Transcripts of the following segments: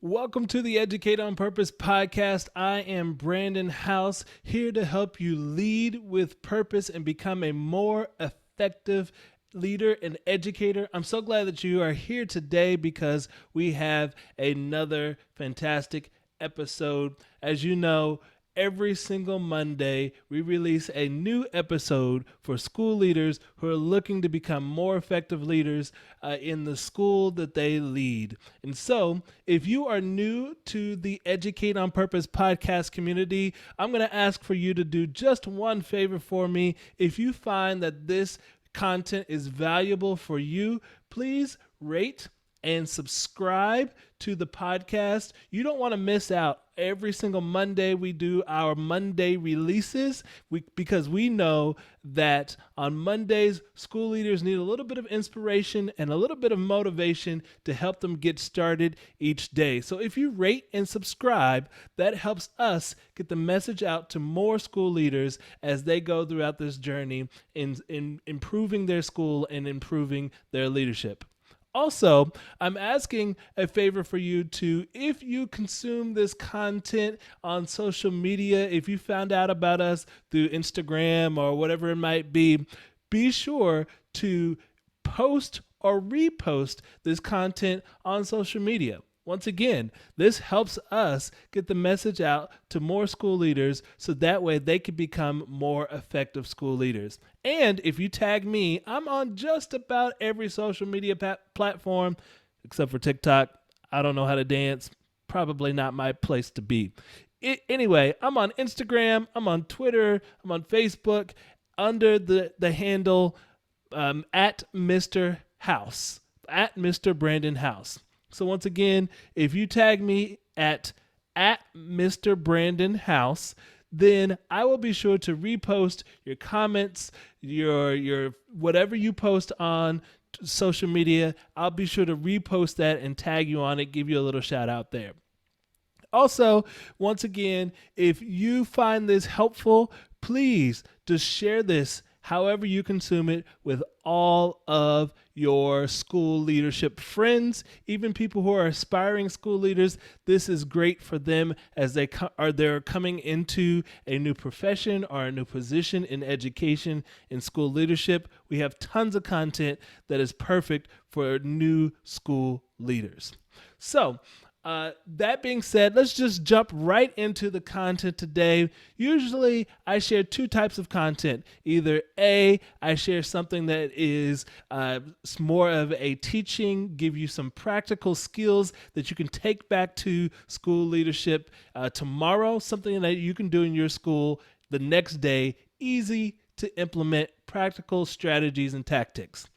Welcome to the Educate on Purpose podcast. I am Brandon House, here to help you lead with purpose and become a more effective leader and educator. I'm so glad that you are here today because we have another fantastic episode. As you know, every single Monday, we release a new episode for school leaders who are looking to become more effective leaders in the school that they lead. And so, if you are new to the Educate on Purpose podcast community, I'm going to ask for you to do just one favor for me. If you find that this content is valuable for you, please rate and subscribe to the podcast. You don't want to miss out. Every single Monday we do our Monday releases because we know that on Mondays, school leaders need a little bit of inspiration and a little bit of motivation to help them get started each day. So if you rate and subscribe, that helps us get the message out to more school leaders as they go throughout this journey in improving their school and improving their leadership. Also, I'm asking a favor for you to, if you consume this content on social media, if you found out about us through Instagram or whatever it might be sure to post or repost this content on social media. Once again, this helps us get the message out to more school leaders so that way they can become more effective school leaders. And if you tag me, I'm on just about every social media platform except for TikTok. I don't know how to dance. Probably not my place to be. Anyway, I'm on Instagram, I'm on Twitter, I'm on Facebook under the handle at Mr. House, at Mr. Brandon House. So once again, if you tag me at Mr. Brandon House, then I will be sure to repost your comments, your whatever you post on social media. I'll be sure to repost that and tag you on it, give you a little shout out there. Also, once again, if you find this helpful, please just share this however you consume it with all of your school leadership friends, even people who are aspiring school leaders. This is great for them as they're coming into a new profession or a new position in education and school leadership. We have tons of content that is perfect for new school leaders. So, that being said, let's just jump right into the content today. Usually I share two types of content. Either A, I share something that is more of a teaching, give you some practical skills that you can take back to school leadership tomorrow, something that you can do in your school the next day, easy to implement practical strategies and tactics.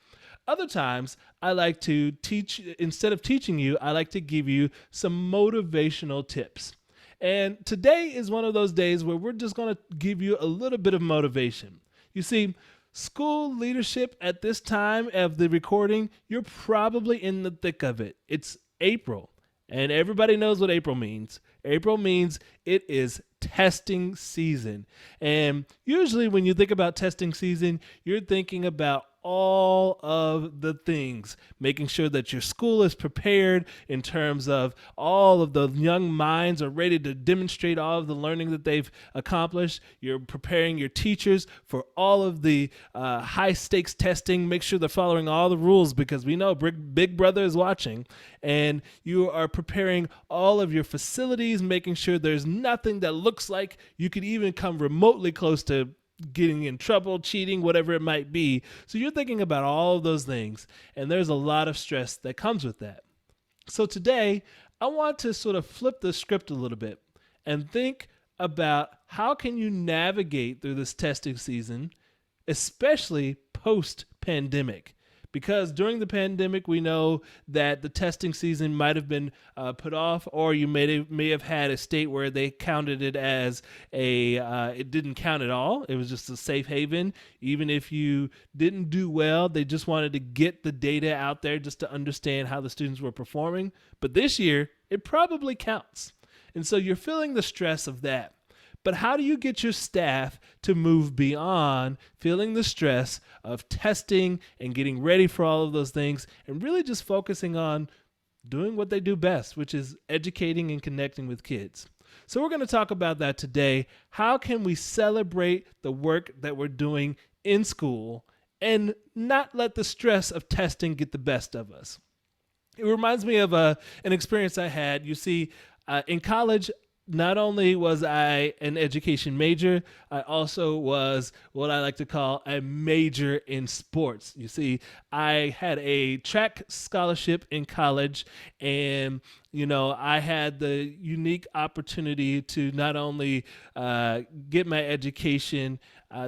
Other times, I like to teach, instead of teaching you, I like to give you some motivational tips. And today is one of those days where we're just going to give you a little bit of motivation. You see, school leadership at this time of the recording, you're probably in the thick of it. It's April, and everybody knows what April means. April means it is testing season. And usually when you think about testing season, you're thinking about all of the things, making sure that your school is prepared in terms of all of the young minds are ready to demonstrate all of the learning that they've accomplished. You're preparing your teachers for all of the high stakes testing. Make sure they're following all the rules because we know Big Brother is watching. And you are preparing all of your facilities, making sure there's nothing that looks like you could even come remotely close to getting in trouble, cheating, whatever it might be. So you're thinking about all of those things, and there's a lot of stress that comes with that. So today, I want to sort of flip the script a little bit and think about how can you navigate through this testing season, especially post-pandemic. Because during the pandemic, we know that the testing season might have been put off, or you may have had a state where they counted it as it didn't count at all. It was just a safe haven. Even if you didn't do well, they just wanted to get the data out there just to understand how the students were performing. But this year, it probably counts. And so you're feeling the stress of that. But how do you get your staff to move beyond feeling the stress of testing and getting ready for all of those things and really just focusing on doing what they do best, which is educating and connecting with kids. So we're going to talk about that today. How can we celebrate the work that we're doing in school and not let the stress of testing get the best of us? It reminds me of an experience I had. You see, in college, not only was I an education major, I also was what I like to call a major in sports. You see, I had a track scholarship in college, and I had the unique opportunity to not only get my education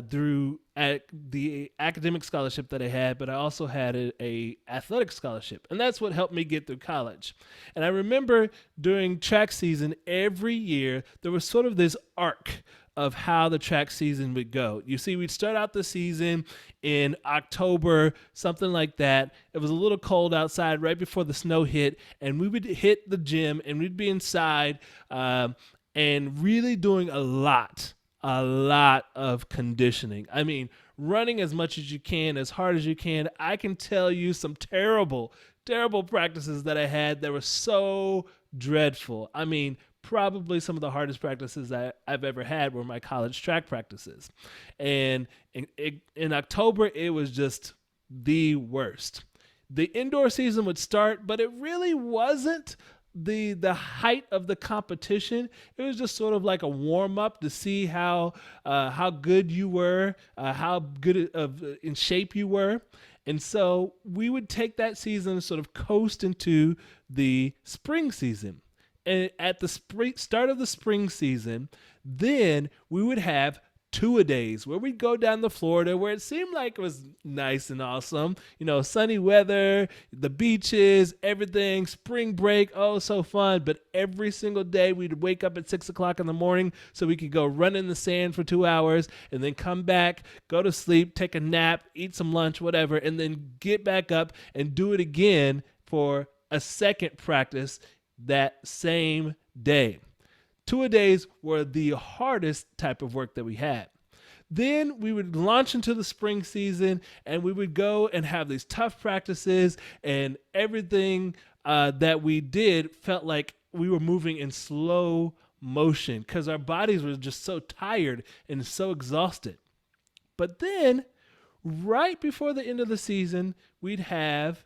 through the academic scholarship that I had, but I also had a athletic scholarship, and that's what helped me get through college. And I remember during track season every year there was sort of this arc of how the track season would go. You see, we'd start out the season in October, something like that. It was a little cold outside right before the snow hit, and we would hit the gym and we'd be inside and really doing a lot of conditioning. I mean, running as much as you can, as hard as you can. I can tell you some terrible practices that I had that were so dreadful. I mean, probably some of the hardest practices I've ever had were my college track practices. And in October, it was just the worst. The indoor season would start, but it really wasn't the height of the competition. It was just sort of like a warm up to see how good you were, how good in shape you were. And so we would take that season and sort of coast into the spring season. And at the start of the spring season, then we would have two-a-days where we'd go down to Florida where it seemed like it was nice and awesome. Sunny weather, the beaches, everything, spring break, oh, so fun. But every single day we'd wake up at 6 o'clock in the morning so we could go run in the sand for 2 hours and then come back, go to sleep, take a nap, eat some lunch, whatever, and then get back up and do it again for a second practice that same day. Two-a-days were the hardest type of work that we had. Then we would launch into the spring season and we would go and have these tough practices, and everything that we did felt like we were moving in slow motion because our bodies were just so tired and so exhausted. But then right before the end of the season, we'd have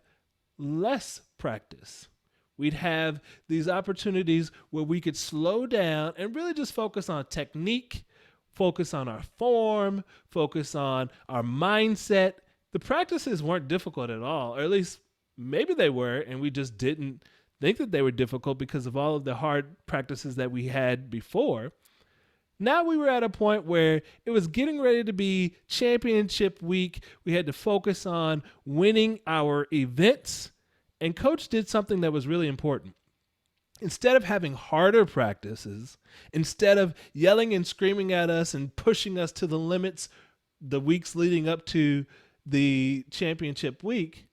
less practice. We'd have these opportunities where we could slow down and really just focus on technique, focus on our form, focus on our mindset. The practices weren't difficult at all, or at least maybe they were, and we just didn't think that they were difficult because of all of the hard practices that we had before. Now we were at a point where it was getting ready to be championship week. We had to focus on winning our events. And coach did something that was really important. Instead of having harder practices, instead of yelling and screaming at us and pushing us to the limits the weeks leading up to the championship week,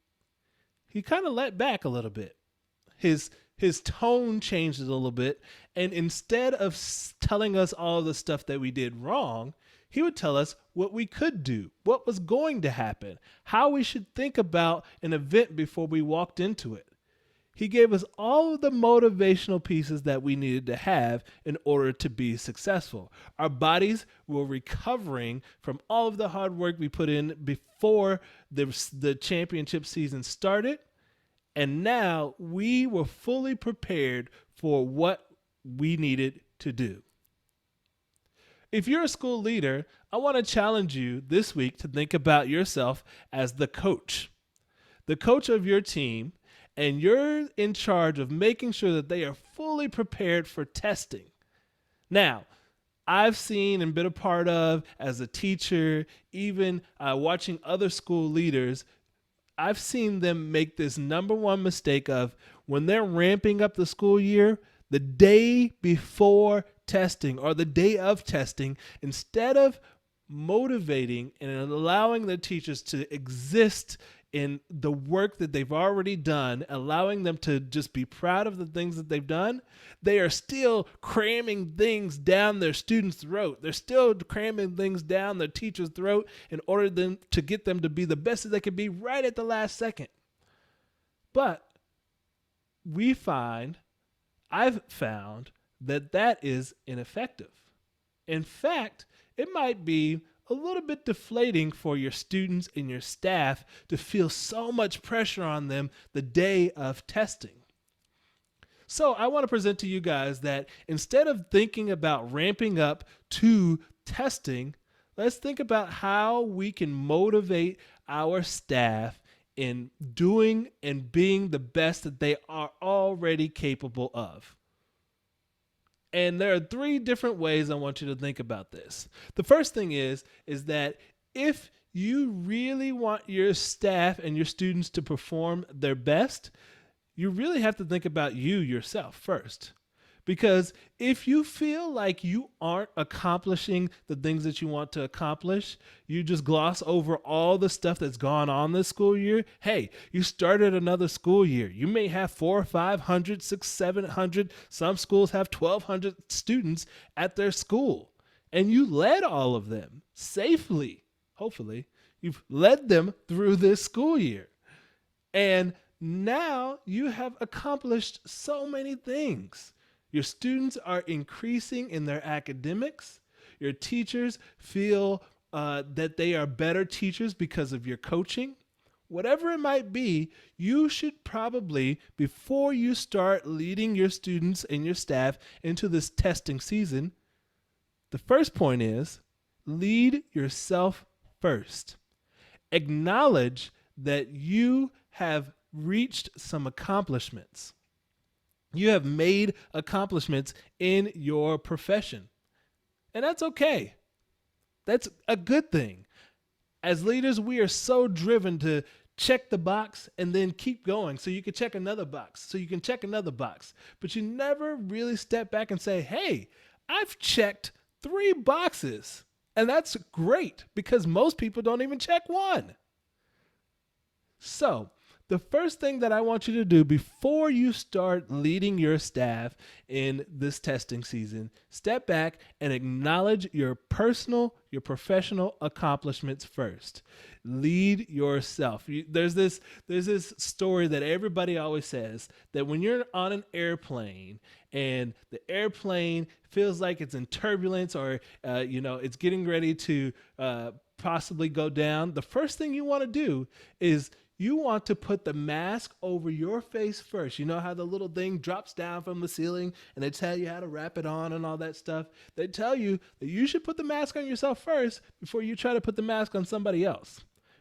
he kind of let back a little bit. His tone changed a little bit. And instead of telling us all the stuff that we did wrong, he would tell us what we could do, what was going to happen, how we should think about an event before we walked into it. He gave us all of the motivational pieces that we needed to have in order to be successful. Our bodies were recovering from all of the hard work we put in before the championship season started. And now we were fully prepared for what we needed to do. If you're a school leader, I want to challenge you this week to think about yourself as the coach of your team, and you're in charge of making sure that they are fully prepared for testing. Now, I've seen and been a part of as a teacher, even watching other school leaders, I've seen them make this number one mistake of when they're ramping up the school year, the day before testing or the day of testing, instead of motivating and allowing the teachers to exist in the work that they've already done, allowing them to just be proud of the things that they've done, they are still cramming things down their students' throat. They're still cramming things down their teacher's throat in order to get them to be the best that they can be right at the last second. But we find, I've found that that is ineffective. In fact, it might be a little bit deflating for your students and your staff to feel so much pressure on them the day of testing. So I want to present to you guys that instead of thinking about ramping up to testing, let's think about how we can motivate our staff in doing and being the best that they are already capable of. And there are three different ways I want you to think about this. The first thing is that if you really want your staff and your students to perform their best, you really have to think about you yourself first. Because if you feel like you aren't accomplishing the things that you want to accomplish, you just gloss over all the stuff that's gone on this school year. Hey, you started another school year. You may have 400 or 500, 600, 700. Some schools have 1,200 students at their school. And you led all of them safely. Hopefully, you've led them through this school year. And now you have accomplished so many things. Your students are increasing in their academics. Your teachers feel that they are better teachers because of your coaching. Whatever it might be, you should probably, before you start leading your students and your staff into this testing season, the first point is lead yourself first. Acknowledge that you have reached some accomplishments. You have made accomplishments in your profession. And that's okay. That's a good thing. As leaders, we are so driven to check the box and then keep going so you can check another box, so you can check another box. But you never really step back and say, hey, I've checked 3 boxes. And that's great because most people don't even check one. So, the first thing that I want you to do before you start leading your staff in this testing season, step back and acknowledge your personal, your professional accomplishments first. Lead yourself. There's this story that everybody always says that when you're on an airplane and the airplane feels like it's in turbulence or it's getting ready to possibly go down, the first thing you want to do is you want to put the mask over your face first. You know how the little thing drops down from the ceiling and they tell you how to wrap it on and all that stuff? They tell you that you should put the mask on yourself first before you try to put the mask on somebody else.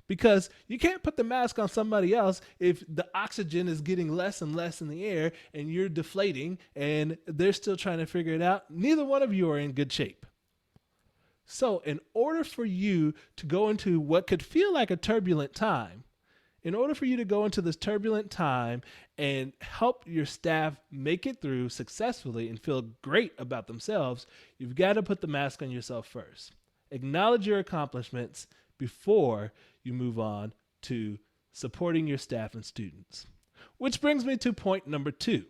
Because you can't put the mask on somebody else if the oxygen is getting less and less in the air and you're deflating and they're still trying to figure it out. Neither one of you are in good shape. So in order for you to go into what could feel like a turbulent time, in order for you to go into this turbulent time and help your staff make it through successfully and feel great about themselves, you've got to put the mask on yourself first. Acknowledge your accomplishments before you move on to supporting your staff and students. Which brings me to point number 2.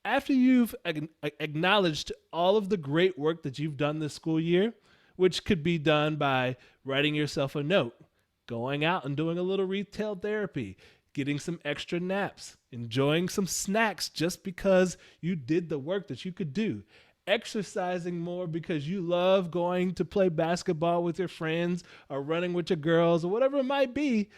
After you've acknowledged all of the great work that you've done this school year, which could be done by writing yourself a note, going out and doing a little retail therapy, getting some extra naps, enjoying some snacks just because you did the work that you could do, exercising more because you love going to play basketball with your friends or running with your girls or whatever it might be.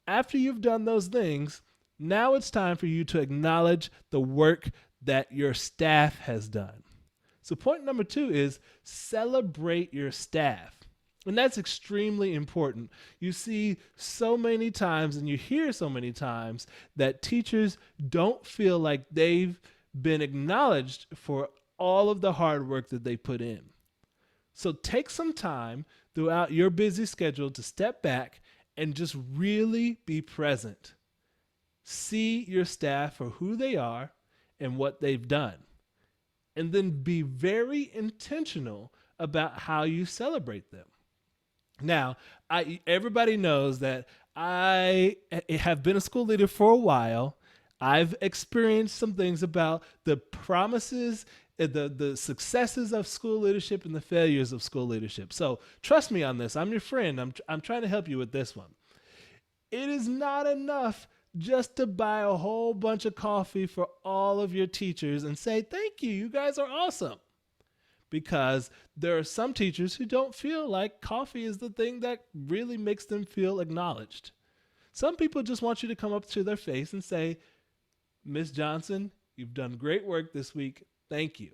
After you've done those things, now it's time for you to acknowledge the work that your staff has done. So point number 2 is celebrate your staff. And that's extremely important. You see so many times and you hear so many times that teachers don't feel like they've been acknowledged for all of the hard work that they put in. So take some time throughout your busy schedule to step back and just really be present. See your staff for who they are and what they've done. And then be very intentional about how you celebrate them. Now, everybody knows that I have been a school leader for a while. I've experienced some things about the promises, the successes of school leadership and the failures of school leadership. So trust me on this. I'm your friend. I'm trying to help you with this one. It is not enough just to buy a whole bunch of coffee for all of your teachers and say, thank you, you guys are awesome. Because there are some teachers who don't feel like coffee is the thing that really makes them feel acknowledged. Some people just want you to come up to their face and say, Miss Johnson, you've done great work this week. Thank you.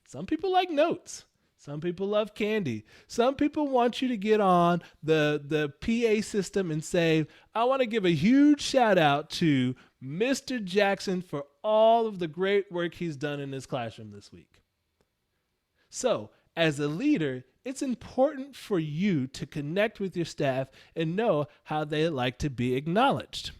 Some people like notes. Some people love candy. Some people want you to get on the PA system and say, I want to give a huge shout out to Mr. Jackson for all of the great work he's done in his classroom this week. So, as a leader, it's important for you to connect with your staff and know how they like to be acknowledged.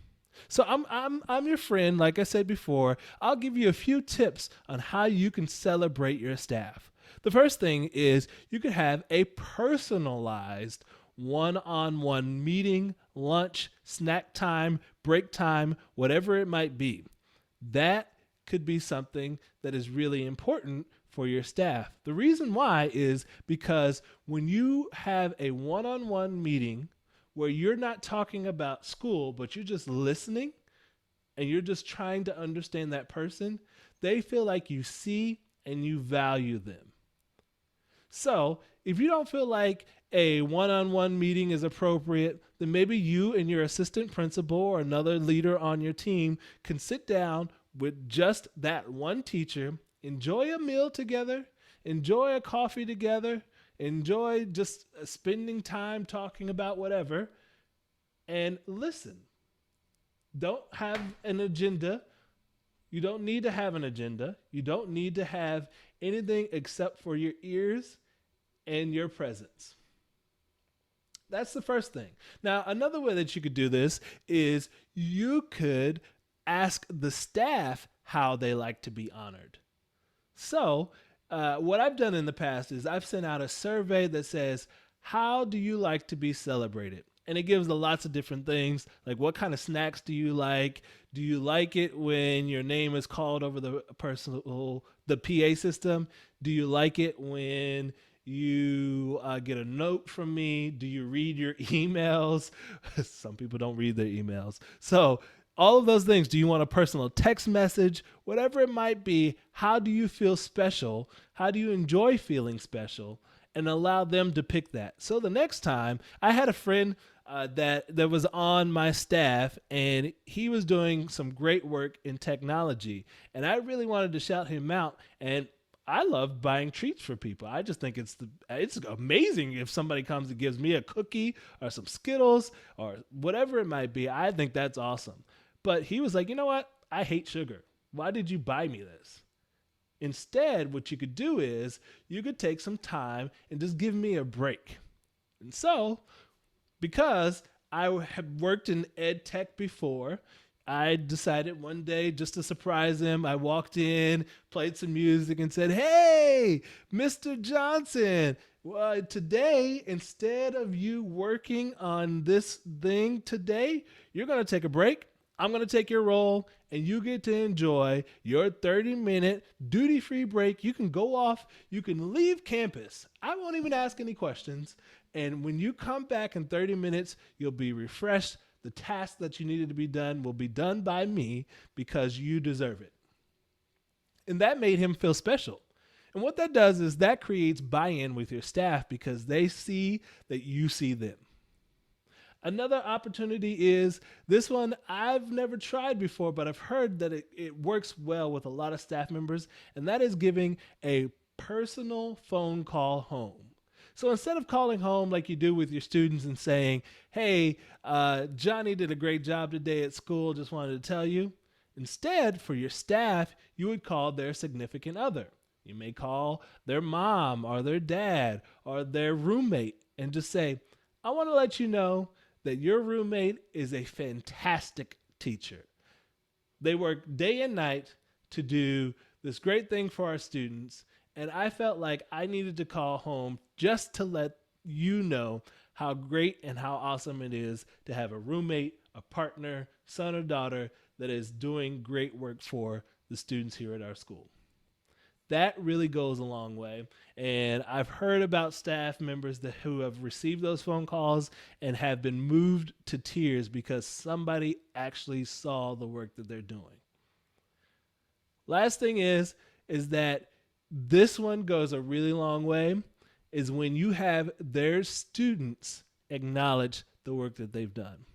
So I'm your friend, like I said before. I'll give you a few tips on how you can celebrate your staff. The first thing is you could have a personalized one-on-one meeting, lunch, snack time, break time, whatever it might be. That could be something that is really important for your staff. The reason why is because when you have a one-on-one meeting where you're not talking about school, but you're just listening and you're just trying to understand that person, they feel like you see and you value them. So if you don't feel like a one-on-one meeting is appropriate, then maybe you and your assistant principal or another leader on your team can sit down with just that one teacher, enjoy a meal together, enjoy a coffee together, enjoy just spending time talking about whatever, and listen. Don't have an agenda. You don't need to have an agenda. You don't need to have anything except for your ears and your presence. That's the first thing. Now, another way that you could do this is you could ask the staff how they like to be honored. So, what I've done in the past is I've sent out a survey that says, how do you like to be celebrated? And it gives lots of different things, like what kind of snacks do you like? Do you like it when your name is called over the PA system? Do you like it when you get a note from me? Do you read your emails? Some people don't read their emails. So all of those things. Do you want a personal text message? Whatever it might be, how do you feel special? How do you enjoy feeling special? And allow them to pick that. So the next time, I had a friend that was on my staff, and he was doing some great work in technology. And I really wanted to shout him out. And I love buying treats for people. I just think it's amazing if somebody comes and gives me a cookie or some Skittles or whatever it might be. I think that's awesome. But he was like, you know what? I hate sugar. Why did you buy me this? Instead, what you could do is you could take some time and just give me a break. And so, because I had worked in ed tech before, I decided one day just to surprise him, I walked in, played some music and said, hey, Mr. Johnson, well, today, instead of you working on this thing today, you're going to take a break. I'm going to take your role and you get to enjoy your 30-minute duty-free break. You can go off. You can leave campus. I won't even ask any questions. And when you come back in 30 minutes, you'll be refreshed. The task that you needed to be done will be done by me because you deserve it. And that made him feel special. And what that does is that creates buy-in with your staff because they see that you see them. Another opportunity is this one I've never tried before, but I've heard that it works well with a lot of staff members, and that is giving a personal phone call home. So instead of calling home like you do with your students and saying, hey, Johnny did a great job today at school, just wanted to tell you. Instead, for your staff, you would call their significant other. You may call their mom or their dad or their roommate and just say, I want to let you know that your roommate is a fantastic teacher. They work day and night to do this great thing for our students, and I felt like I needed to call home just to let you know how great and how awesome it is to have a roommate, a partner, son or daughter that is doing great work for the students here at our school. That really goes a long way. And I've heard about staff members who have received those phone calls and have been moved to tears because somebody actually saw the work that they're doing. Last thing is that this one goes a really long way is when you have their students acknowledge the work that they've done.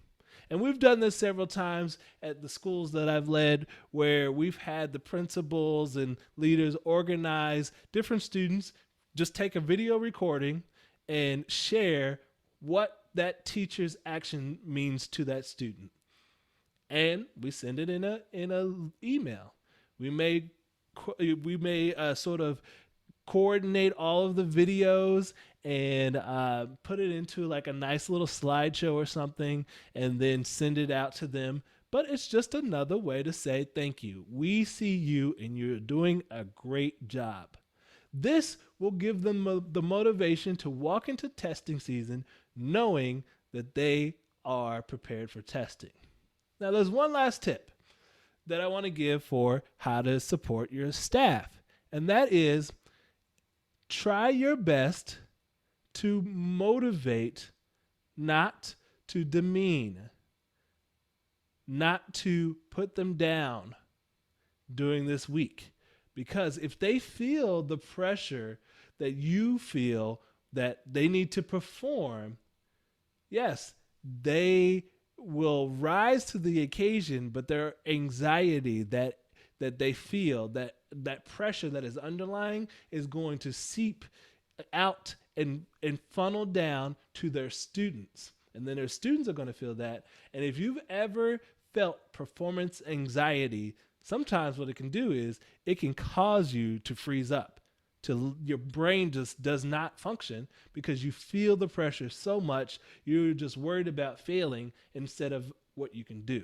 And we've done this several times at the schools that I've led where we've had the principals and leaders organize different students, just take a video recording and share what that teacher's action means to that student. And we send it in a email. We may sort of coordinate all of the videos and put it into like a nice little slideshow or something and then send it out to them. But it's just another way to say thank you. We see you and you're doing a great job. This will give them the motivation to walk into testing season knowing that they are prepared for testing. Now, there's one last tip that I want to give for how to support your staff, and that is try your best to motivate, not to demean, not to put them down during this week. Because if they feel the pressure that you feel that they need to perform, yes, they will rise to the occasion, but their anxiety that they feel, that pressure that is underlying is going to seep out and funnel down to their students. And then their students are going to feel that. And if you've ever felt performance anxiety, sometimes what it can do is it can cause you to freeze up. Your brain just does not function because you feel the pressure so much, you're just worried about failing instead of what you can do.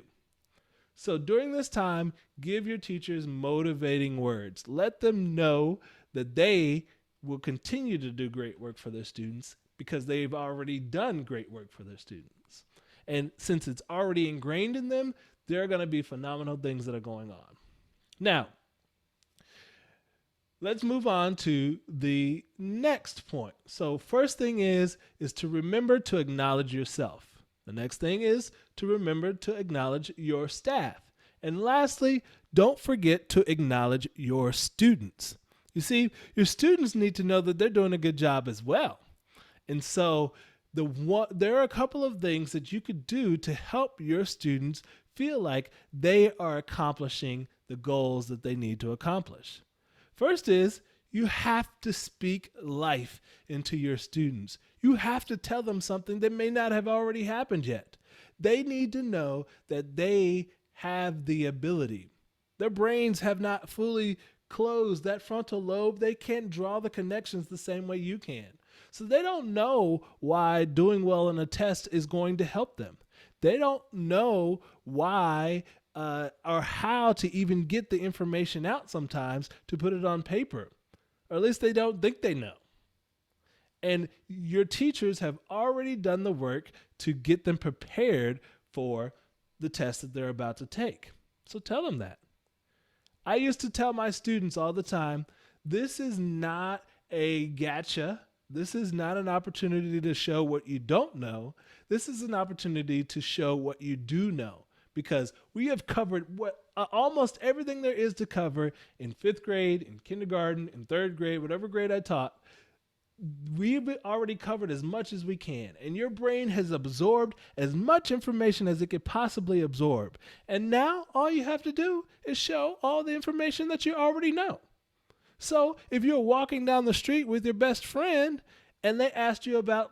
So during this time, give your teachers motivating words. Let them know that they will continue to do great work for their students because they've already done great work for their students. And since it's already ingrained in them, there are going to be phenomenal things that are going on. Now, let's move on to the next point. So first thing is to remember to acknowledge yourself. The next thing is to remember to acknowledge your staff. And lastly, don't forget to acknowledge your students. You see, your students need to know that they're doing a good job as well. And so there are a couple of things that you could do to help your students feel like they are accomplishing the goals that they need to accomplish. First is you have to speak life into your students. You have to tell them something that may not have already happened yet. They need to know that they have the ability. Their brains have not fully closed that frontal lobe. They can't draw the connections the same way you can. So they don't know why doing well in a test is going to help them. They don't know why or how to even get the information out sometimes to put it on paper. Or at least they don't think they know. And your teachers have already done the work to get them prepared for the test that they're about to take. So tell them that. I used to tell my students all the time, this is not a gotcha. This is not an opportunity to show what you don't know. This is an opportunity to show what you do know. Because we have covered almost everything there is to cover in 5th grade, in kindergarten, in 3rd grade, whatever grade I taught. We've already covered as much as we can. And your brain has absorbed as much information as it could possibly absorb. And now all you have to do is show all the information that you already know. So if you're walking down the street with your best friend and they asked you about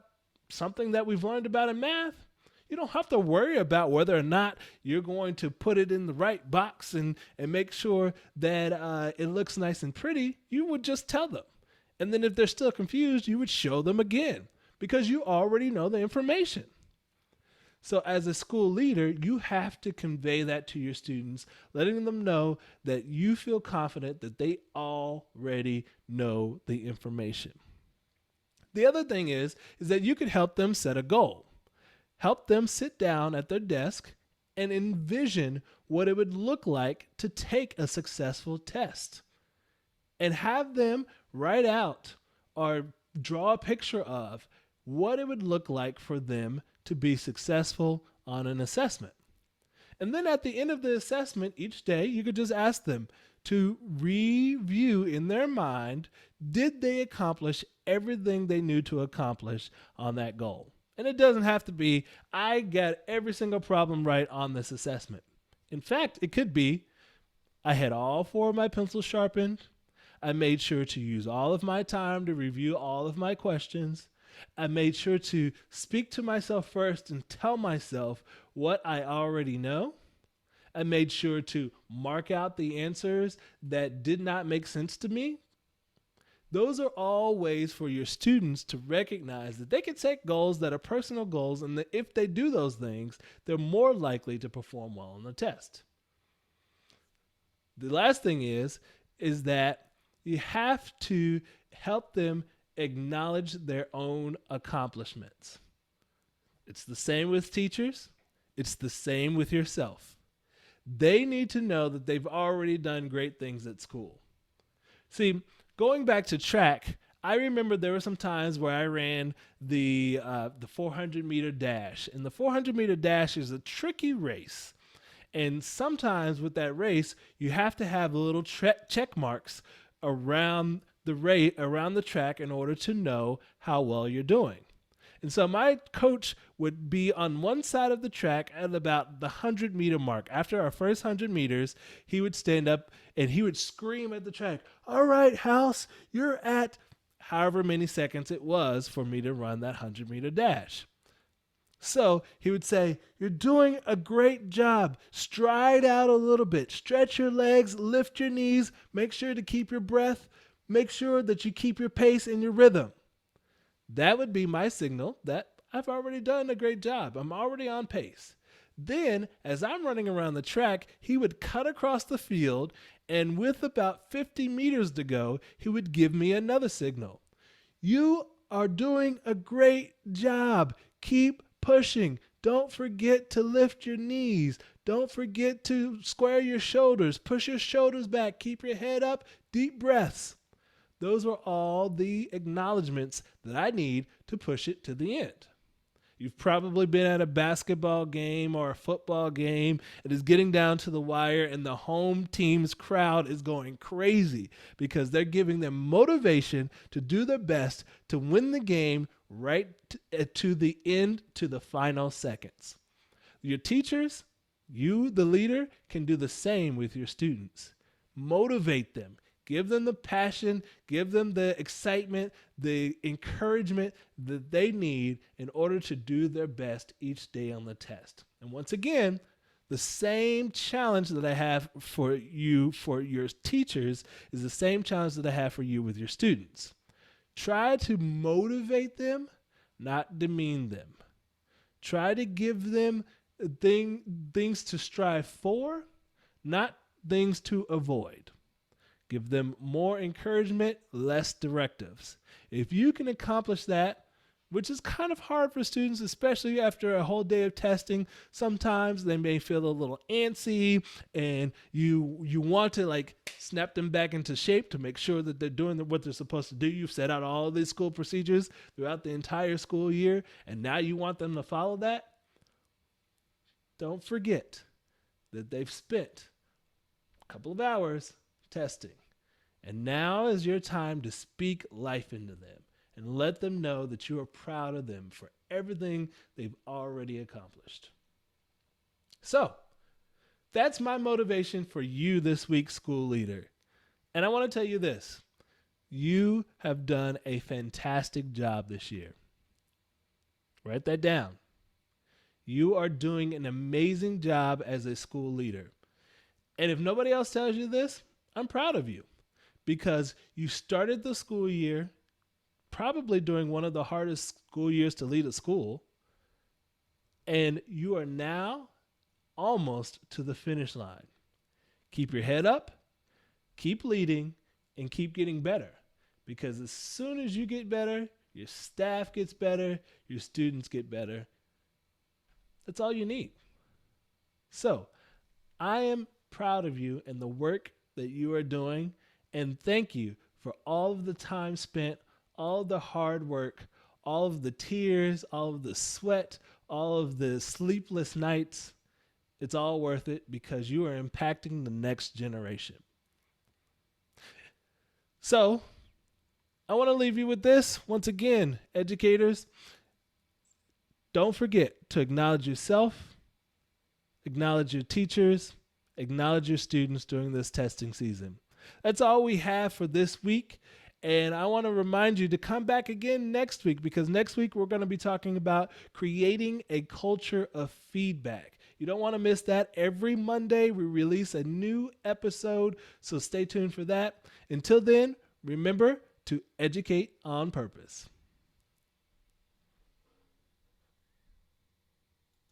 something that we've learned about in math, you don't have to worry about whether or not you're going to put it in the right box and make sure that it looks nice and pretty. You would just tell them. And then if they're still confused, you would show them again because you already know the information. So as a school leader, you have to convey that to your students, letting them know that you feel confident that they already know the information. The other thing is that you can help them set a goal. Help them sit down at their desk and envision what it would look like to take a successful test. and have them write out or draw a picture of what it would look like for them to be successful on an assessment. And then at the end of the assessment each day, you could just ask them to review in their mind, did they accomplish everything they knew to accomplish on that goal? And it doesn't have to be, I got every single problem right on this assessment. In fact, it could be, I had all four of my pencils sharpened. I made sure to use all of my time to review all of my questions. I made sure to speak to myself first and tell myself what I already know. I made sure to mark out the answers that did not make sense to me. Those are all ways for your students to recognize that they can set goals that are personal goals, and that if they do those things, they're more likely to perform well on the test. The last thing is that you have to help them acknowledge their own accomplishments. It's the same with teachers. It's the same with yourself. They need to know that they've already done great things at school. See, going back to track, I remember there were some times where I ran the 400-meter dash. And the 400-meter dash is a tricky race. And sometimes with that race, you have to have little check marks around the track in order to know how well you're doing. And so my coach would be on one side of the track at about the 100-meter mark. After our first 100 meters, he would stand up and he would scream at the track, "All right, House, you're at," however many seconds it was for me to run that 100-meter dash. So he would say, "You're doing a great job. Stride out a little bit. Stretch your legs, lift your knees, make sure to keep your breath, make sure that you keep your pace and your rhythm." That would be my signal that I've already done a great job. I'm already on pace. Then, as I'm running around the track, he would cut across the field, and with about 50 meters to go, he would give me another signal. "You are doing a great job. Keep pushing. Don't forget to lift your knees. Don't forget to square your shoulders. Push your shoulders back. Keep your head up. Deep breaths." Those were all the acknowledgments that I need to push it to the end. You've probably been at a basketball game or a football game. It is getting down to the wire and the home team's crowd is going crazy because they're giving them motivation to do their best to win the game right to the end, to the final seconds. Your teachers, you, the leader, can do the same with your students. Motivate them. Give them the passion, give them the excitement, the encouragement that they need in order to do their best each day on the test. And once again, the same challenge that I have for you, for your teachers, is the same challenge that I have for you with your students. Try to motivate them, not demean them. Try to give them things to strive for, not things to avoid. Give them more encouragement, less directives. If you can accomplish that, which is kind of hard for students, especially after a whole day of testing, sometimes they may feel a little antsy and you want to like snap them back into shape to make sure that they're doing what they're supposed to do. You've set out all these school procedures throughout the entire school year, and now you want them to follow that. Don't forget that they've spent a couple of hours testing. And now is your time to speak life into them and let them know that you are proud of them for everything they've already accomplished. So, that's my motivation for you this week, school leader. And I want to tell you this. You have done a fantastic job this year. Write that down. You are doing an amazing job as a school leader. And if nobody else tells you this, I'm proud of you because you started the school year probably during one of the hardest school years to lead a school, and you are now almost to the finish line. Keep your head up, keep leading, and keep getting better because as soon as you get better, your staff gets better, your students get better. That's all you need. So, I am proud of you and the work that you are doing, And thank you for all of the time spent, all of the hard work, all of the tears, all of the sweat, all of the sleepless nights. It's all worth it because you are impacting the next generation. So, I want to leave you with this. Once again, educators, don't forget to acknowledge yourself, acknowledge your teachers, acknowledge your students during this testing season. That's all we have for this week. And I want to remind you to come back again next week, because next week we're going to be talking about creating a culture of feedback. You don't want to miss that. Every Monday we release a new episode, so stay tuned for that. Until then, remember to educate on purpose.